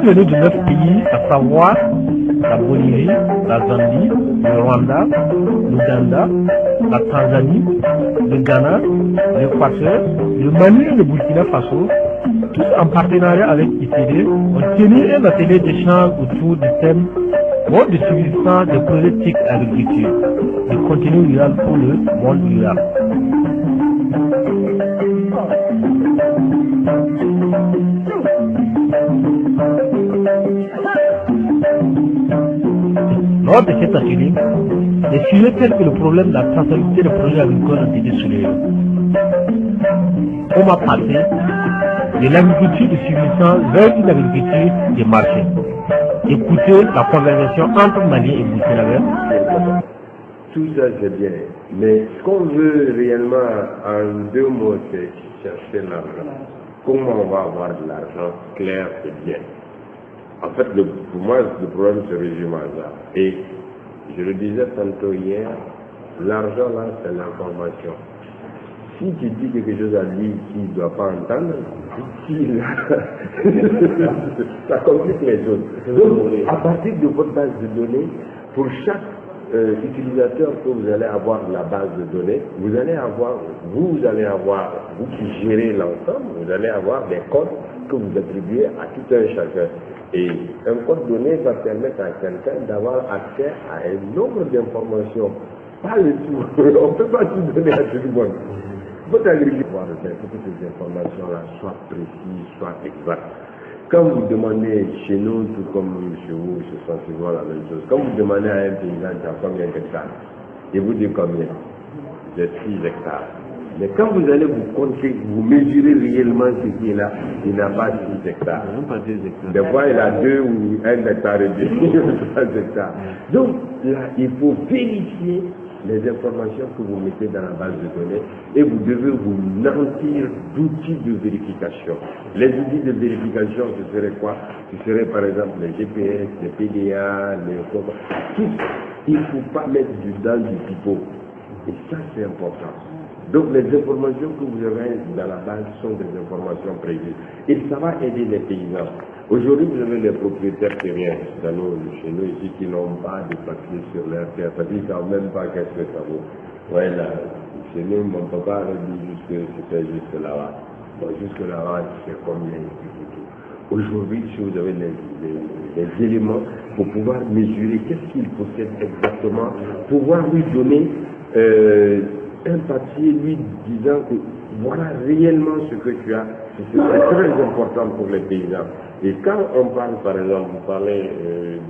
Venus de 9 pays, à savoir la Bolivie, la Zambie, le Rwanda, l'Ouganda, la Tanzanie, le Ghana, l'Équateur, le Mali et le Burkina Faso, tous en partenariat avec ITD, ont tenu un atelier d'échange autour du thème mode de subsistance des projets TIC agriculture, du contenu rural pour le monde rural. Lors de cet atelier, des sujets tels que le problème de la traçabilité des projets agricoles ont été soulevés. On va passer de l'agriculture de subsistance vers une agriculture de marché. Écoutez la conversation entre Mali et Burkina. Tout ça c'est bien, mais ce qu'on veut réellement en 2 mots, c'est chercher l'argent. Comment on va avoir de l'argent clair et bien? En fait, pour moi, le problème se résume à ça. Et je le disais tantôt hier, l'argent là, c'est l'information. Si tu dis quelque chose à lui qu'il ne doit pas entendre, ça complique les choses. Donc, à partir de votre base de données, pour chaque utilisateur que vous allez avoir la base de données, vous allez avoir, vous qui gérez l'ensemble, vous allez avoir des codes que vous attribuez à tout un chacun. Et un code donné va permettre à quelqu'un d'avoir accès à un nombre d'informations. Pas le tout. On ne peut pas tout donner à tout le monde. Votre agriculture, il faut que ces informations-là soient précises, soient exactes. Quand vous demandez chez nous, tout comme chez vous, c'est sensiblement la même chose. Quand vous demandez à un paysan, tu as combien d'hectares? Il vous dit combien? J'ai 6 hectares. Mais quand vous allez vous compter, vous mesurez réellement ce qui est là, il n'a pas 6 hectares. Des fois, il a 2 ou 1 hectare et demi, 3 hectares. Donc, là, il faut vérifier les informations que vous mettez dans la base de données et vous devez vous nantir d'outils de vérification. Les outils de vérification, ce serait quoi? Ce serait par exemple les GPS, les PDA, les... Tout. Il ne faut pas mettre dans du pipeau. Et ça, c'est important. Donc les informations que vous avez dans la base sont des informations prévues. Et ça va aider les paysans. Aujourd'hui, vous avez les propriétaires terriens chez nous ici qui n'ont pas de papier sur leur terre. Ça dit quand même pas qu'est-ce que ça vaut. Ouais, là, chez nous, mon papa avait dit juste que c'était juste là-bas. Bon, jusque là-bas, c'est combien tout. Aujourd'hui, si vous avez les éléments pour pouvoir mesurer qu'est-ce qu'il possède exactement, pouvoir lui donner un papier lui disant que voilà réellement ce que tu as, c'est très important pour les paysans. Et quand on parle, par exemple, vous parlez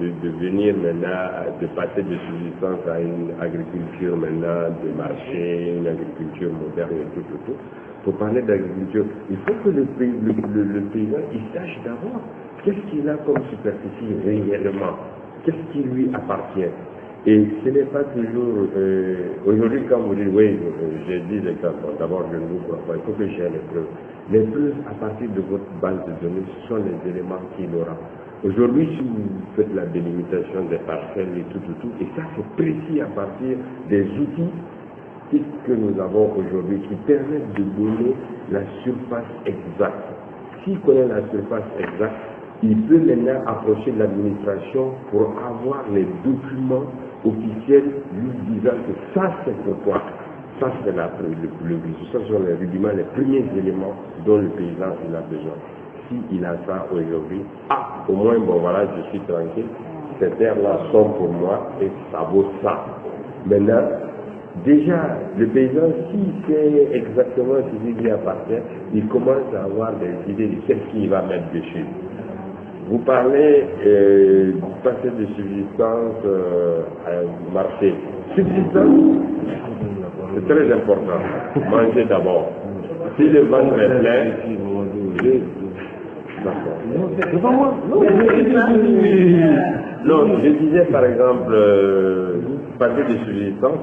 de venir maintenant, de passer de subsistance à une agriculture maintenant de marché, une agriculture moderne et tout. Pour parler d'agriculture, il faut que le paysan il sache d'abord qu'est-ce qu'il a comme superficie réellement, qu'est-ce qui lui appartient. Et ce n'est pas toujours... aujourd'hui, quand vous dites, oui, j'ai dit les cas, d'abord, je ne vous crois pas, il faut que j'ai les preuves. Les preuves, à partir de votre base de données, ce sont les éléments qu'il aura. Aujourd'hui, si vous faites la délimitation des parcelles et tout, et ça, c'est précis à partir des outils que nous avons aujourd'hui qui permettent de donner la surface exacte. S'il connaît la surface exacte, il peut maintenant approcher de l'administration pour avoir les documents officiels lui disant que ça c'est pour toi. Ça c'est ce sont les rudiments, les premiers éléments dont le paysan il a besoin. S'il a ça aujourd'hui, au moins bon voilà, je suis tranquille, ces terres-là sont pour moi et ça vaut ça. Maintenant, déjà, le paysan, s'il sait exactement ce qui lui appartient, il commence à avoir des idées de qu'est-ce qu'il va mettre dessus. Vous parlez du passé de subsistance à marché. Subsistance, c'est très important. Manger d'abord. Si le ventre est plein, non, je disais par exemple, passer de subsistance,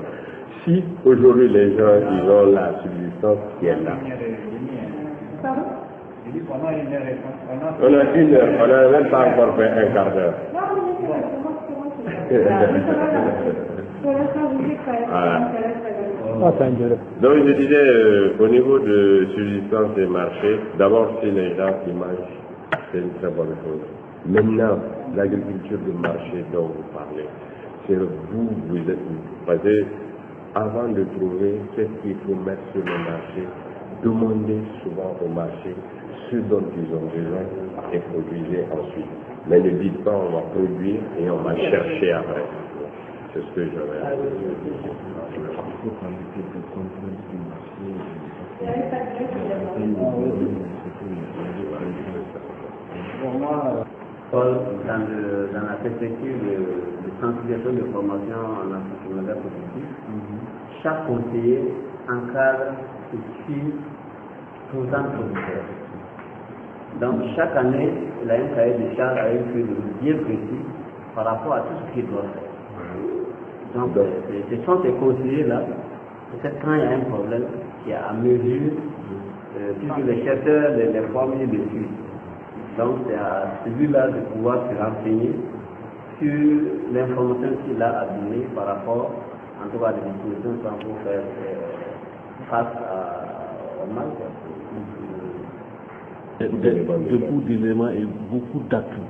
si aujourd'hui les gens ils ont la subsistance qui est là. On a 1 heure, on n'a même pas encore fait un quart d'heure. Voilà. Donc je disais, au niveau de subsistance des marchés, d'abord si les gens qui mangent, c'est une très bonne chose. Maintenant, l'agriculture de marché dont vous parlez, c'est vous êtes, parce que avant de trouver ce qu'il faut mettre sur le marché, demandez souvent au marché ce dont ils ont besoin et produisez ensuite. Mais ne dites pas on va produire et on va chercher après. C'est ce que j'aurais à dire. Pour moi, Paul, dans la perspective de sensibilisation de formation en entrepreneuriat positif, chaque conseiller encadre et suit 30 producteurs. Donc chaque année, il a un cahier de charge avec une feuille bien précis par rapport à tout ce qu'il doit faire. Donc ce sont ces conseillers-là, peut-être quand il y a un problème qui est à mesure, puisque les chercheurs les forment dessus. Donc c'est à celui-là de pouvoir se renseigner sur l'information qu'il a à donner par rapport, en tout cas, à des dispositions pour faire face au mal. Beaucoup d'éléments et beaucoup d'atouts.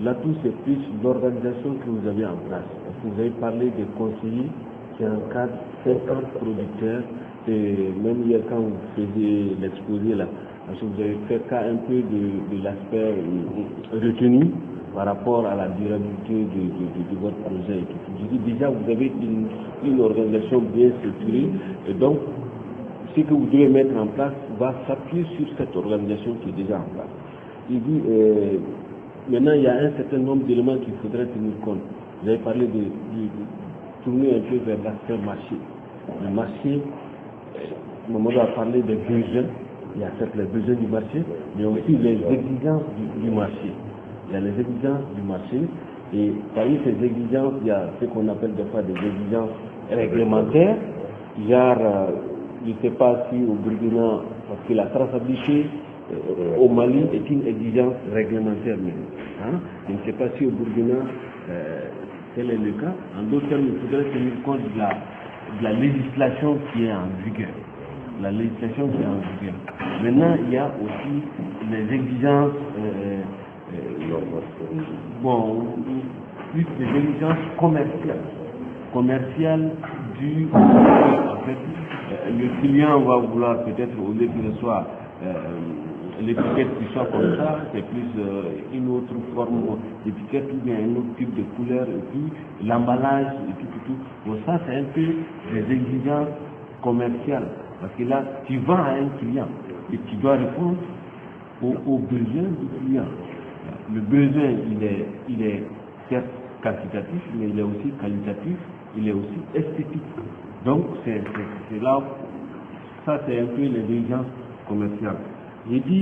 L'atout, c'est plus l'organisation que vous avez en place. Parce que vous avez parlé des conseillers qui encadrent 50 producteurs. Et même hier, quand vous faisiez l'exposé là, parce que vous avez fait cas un peu de l'aspect retenu par rapport à la durabilité de votre projet. Et tout. Je dis déjà, vous avez une organisation bien structurée. Et donc, ce que vous devez mettre en place va s'appuyer sur cette organisation qui est déjà en place. Il dit, maintenant, il y a un certain nombre d'éléments qu'il faudrait tenir compte. Vous avez parlé de tourner un peu vers l'aspect marché. Le marché, Mamadou a parlé des besoins. Il y a certes les besoins du marché, mais aussi les exigences du marché. Il y a les exigences du marché, et parmi ces exigences, il y a ce qu'on appelle des fois des exigences réglementaires, genre, je ne sais pas si au Burkina, parce que la traçabilité au Mali est une exigence réglementaire même. Hein? Je ne sais pas si au Burkina, tel est le cas. En d'autres termes, il faudrait tenir compte de la législation qui est en vigueur. La législation qui est en vigueur. Maintenant, il y a aussi les exigences, plus des exigences commerciales du en fait, le client va vouloir peut-être, au lieu que ce soit l'étiquette qui soit comme ça, c'est plus une autre forme d'étiquette ou bien un autre type de couleur, et puis l'emballage et tout. Bon, ça c'est un peu des exigences commerciales. Parce que là, tu vends à un client et tu dois répondre aux besoins du client. Le besoin, il est certes quantitatif, mais il est aussi qualitatif, il est aussi esthétique. Donc, c'est là, ça c'est un peu les exigences commerciales. J'ai dit,